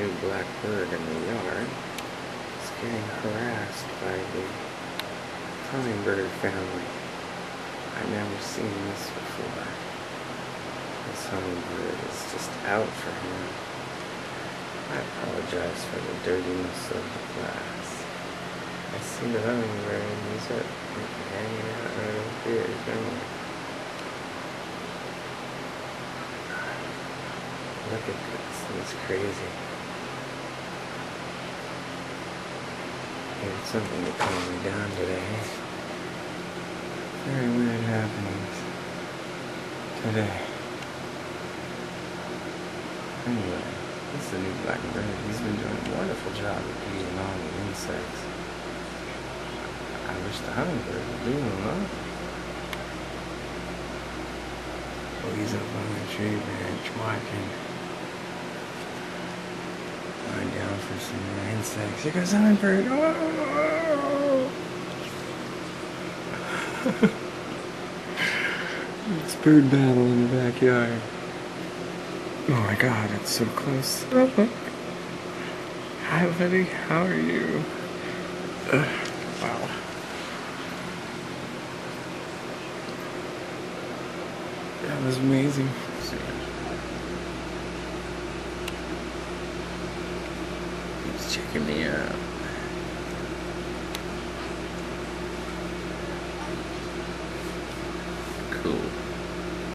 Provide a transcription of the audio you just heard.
new black bird in the yard is getting harassed by the hummingbird family. I've never seen this before. This hummingbird is just out for him. I apologize for the dirtiness of the glass. I see the hummingbird and he's hanging out right here. Look at this, it's crazy. It's something to calm me down today. Very weird happenings today. Anyway, this is a new black bird. He's been doing a wonderful job of eating all the insects. I wish the hummingbird would leave him alone. Oh, he's up on the tree branch watching. Going down for some more insects. Here goes the hummingbird. Oh! It's bird battle in the backyard. Oh my god, it's so close. Hi buddy, how are you? Wow. That was amazing. He's checking me out.